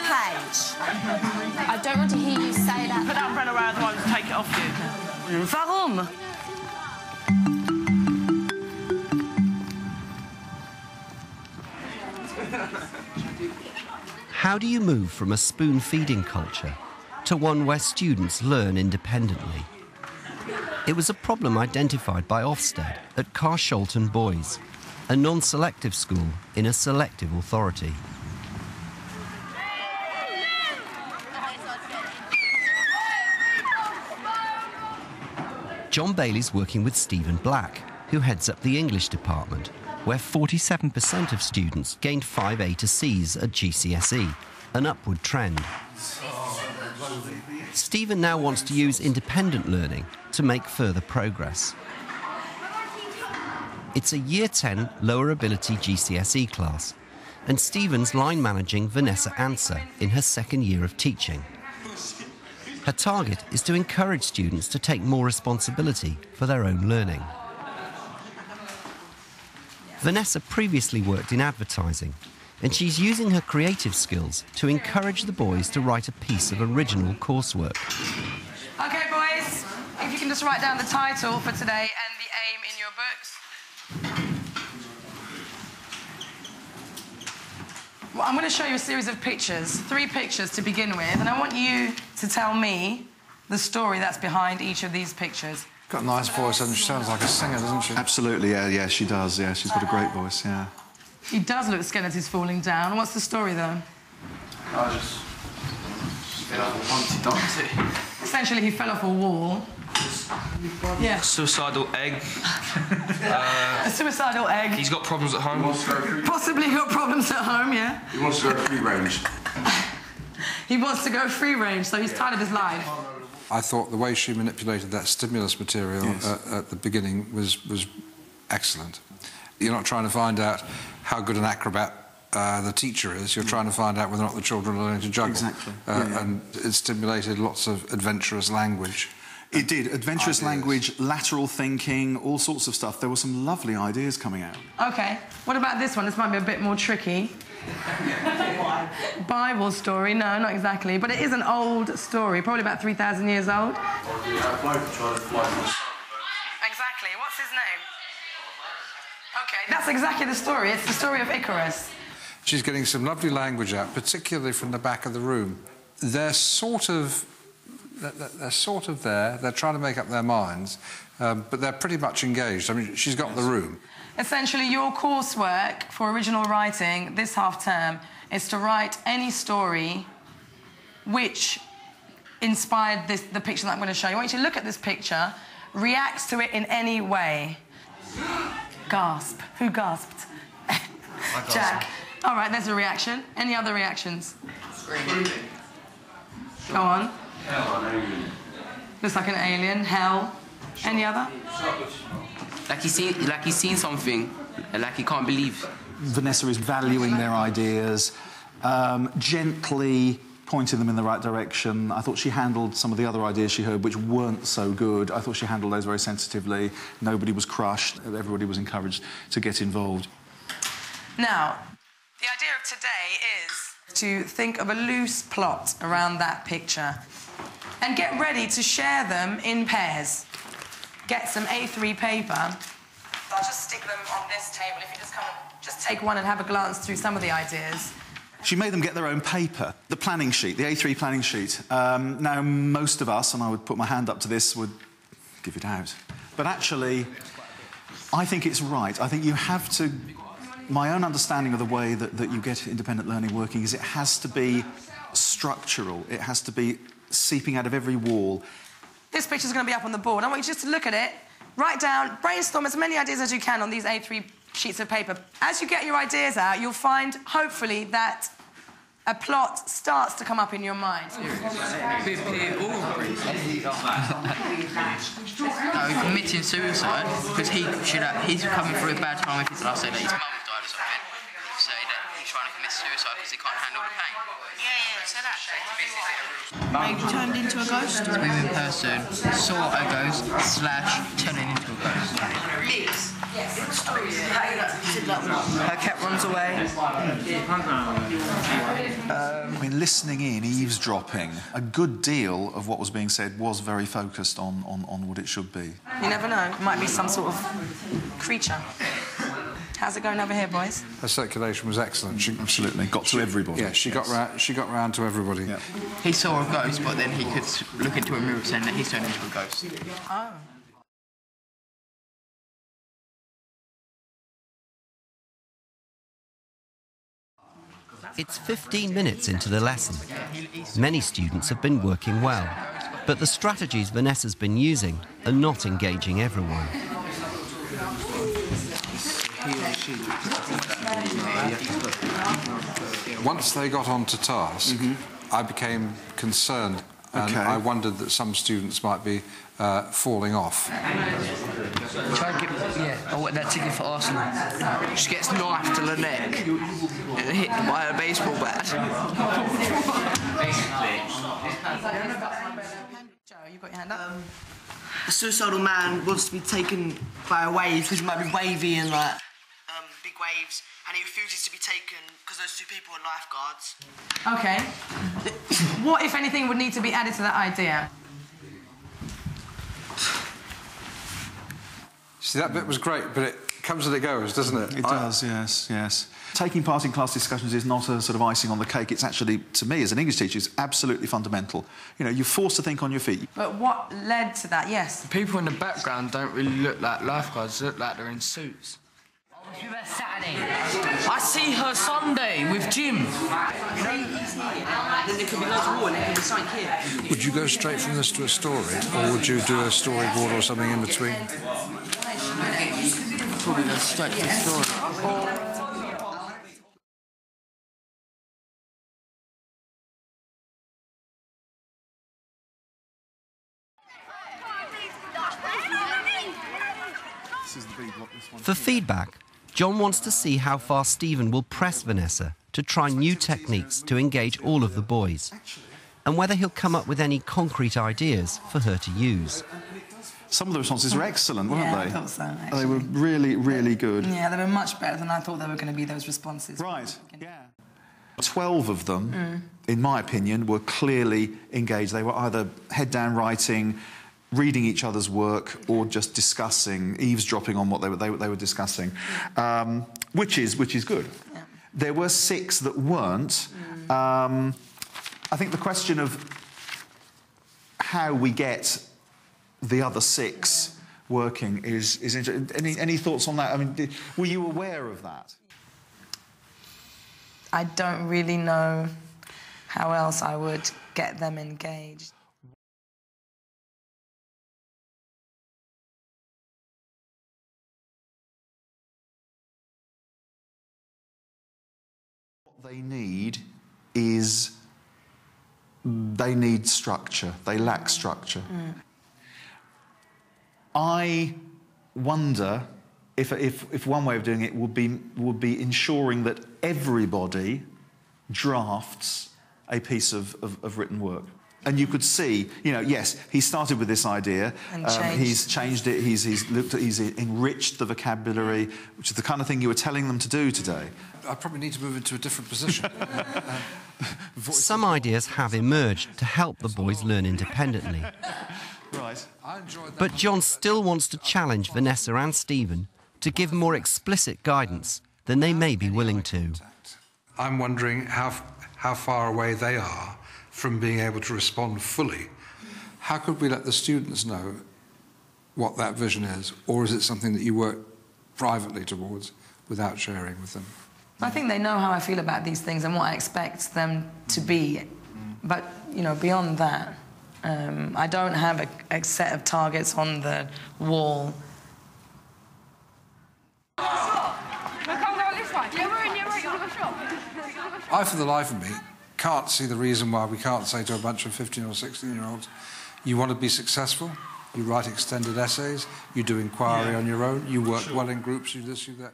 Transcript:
page. I don't want to hear you say that. Put that umbrella around the one and take it off you. Warum? How do you move from a spoon-feeding culture to one where students learn independently? It was a problem identified by Ofsted at Carshalton Boys, a non-selective school in a selective authority. John Bailey's working with Stephen Black, who heads up the English department, where 47% of students gained 5 A to Cs at GCSE, an upward trend. Stephen now wants to use independent learning to make further progress. It's a Year 10 lower ability GCSE class, and Stephen's line managing Vanessa Anser in her second year of teaching. Her target is to encourage students to take more responsibility for their own learning. Vanessa previously worked in advertising, and she's using her creative skills to encourage the boys to write a piece of original coursework. OK, boys, if you can just write down the title for today and the aim in your books. Well, I'm going to show you a series of pictures, 3 pictures to begin with, and I want you to tell me the story that's behind each of these pictures. Got a nice voice, and she sounds like a singer, doesn't she? Absolutely, yeah, she does, yeah. She's got a great voice, yeah. He does look scared as he's falling down. What's the story, though? I just fell off a Humpty Dumpty. Essentially, he fell off a wall. Yeah. Suicidal egg. A suicidal egg. He's got problems at home. Possibly got problems at home, yeah. He wants to go free range. He wants to go free range, so he's tired of his life. I thought the way she manipulated that stimulus material at the beginning was excellent. You're not trying to find out how good an acrobat the teacher is, you're trying to find out whether or not the children are learning to juggle. Exactly. And it stimulated lots of adventurous language. It did. Adventurous language, lateral thinking, all sorts of stuff. There were some lovely ideas coming out. OK. What about this one? This might be a bit more tricky. Bible story. No, not exactly. But it is an old story, probably about 3,000 years old. Exactly. What's his name? OK, that's exactly the story. It's the story of Icarus. She's getting some lovely language out, particularly from the back of the room. They're sort of there. They're trying to make up their minds, but they're pretty much engaged. I mean, she's got the room. Essentially, your coursework for original writing this half-term is to write any story which inspired the picture that I'm going to show you. I want you to look at this picture, react to it in any way. Gasp. Who gasped? Jack. All right, there's a reaction. Any other reactions? Go on. Looks like an alien. Hell. Any other? Like he's seen something, like he can't believe. Vanessa is valuing their ideas, gently pointing them in the right direction. I thought she handled some of the other ideas she heard which weren't so good. I thought she handled those very sensitively. Nobody was crushed. Everybody was encouraged to get involved. Now, the idea of today is to think of a loose plot around that picture and get ready to share them in pairs. Get some A3 paper. I'll just stick them on this table. If you just come and just take one and have a glance through some of the ideas. She made them get their own paper, the planning sheet, the A3 planning sheet. Now, most of us, and I would put my hand up to this, would give it out. But actually, I think it's right. I think you have to... My own understanding of the way that you get independent learning working is it has to be structural. It has to be seeping out of every wall. This picture's going to be up on the board. I want you just to look at it, write down, brainstorm as many ideas as you can on these A3 sheets of paper. As you get your ideas out, you'll find, hopefully, that a plot starts to come up in your mind. No, committing suicide because he's coming through a bad time with his last day that his mum died or something. Say that he's trying to commit suicide because he can't handle the pain. Yeah, say that. Maybe turned into a ghost? It's moving person, saw a ghost, / turning into a ghost. Her cat runs away. I mean, mean, listening in, eavesdropping, a good deal of what was being said was very focused on what it should be. You never know. It might be some sort of creature. How's it going over here, boys? Her circulation was excellent. She Absolutely. Got to everybody. Yeah, she got round to everybody. Yeah. He saw a ghost, but then he could look into a mirror saying that he's turned into a ghost. Oh. It's 15 minutes into the lesson. Many students have been working well, but the strategies Vanessa's been using are not engaging everyone. Once they got onto task, I became concerned, and I wondered that some students might be falling off. Try and get, I want that ticket for Arsenal. She gets knifed to the neck and hit by a baseball bat. Joe, you got your hand up? A suicidal man wants to be taken by a wave because it might be wavy and like big waves, and he refuses to be taken because those two people are lifeguards. Okay. What, if anything, would need to be added to that idea? See, that bit was great, but it comes and it goes, doesn't it? It does, yes, yes. Taking part in class discussions is not a sort of icing on the cake. It's actually, to me, as an English teacher, it's absolutely fundamental. You know, you're forced to think on your feet. But what led to that? Yes. People in the background don't really look like lifeguards, they look like they're in suits. Saturday. I see her Sunday with Jim. Then there could be loads of war and there could be something here. Would you go straight from this to a story, or would you do a storyboard or something in between? Probably go straight to the story. For feedback, John wants to see how far Stephen will press Vanessa to try new techniques to engage all of the boys, and whether he'll come up with any concrete ideas for her to use. Some of the responses were excellent, weren't they? I thought so, actually. They were really, really good. Yeah, they were much better than I thought they were going to be, those responses. Right, yeah. 12 of them, in my opinion, were clearly engaged. They were either head-down writing, reading each other's work, or just discussing, eavesdropping on what they were discussing, which is good. Yeah. There were 6 that weren't. I think the question of how we get the other 6 working is interesting. Any thoughts on that? I mean, were you aware of that? I don't really know how else I would get them engaged. What they need is they need structure. They lack structure. I wonder if one way of doing it would be ensuring that everybody drafts a piece of written work. And you could see, you know, yes, he started with this idea, he's changed it, he's enriched the vocabulary, which is the kind of thing you were telling them to do today. I probably need to move into a different position. Some ideas have emerged to help the boys learn independently. Right. But John still wants to challenge Vanessa and Stephen to give more explicit guidance than they may be willing to. I'm wondering how far away they are from being able to respond fully. How could we let the students know what that vision is, or is it something that you work privately towards without sharing with them? I think they know how I feel about these things and what I expect them to be. But, you know, beyond that, I don't have a set of targets on the wall. I, for the life of me, can't see the reason why we can't say to a bunch of 15 or 16-year-olds, you want to be successful, you write extended essays, you do inquiry on your own, you work well in groups, you this, you that.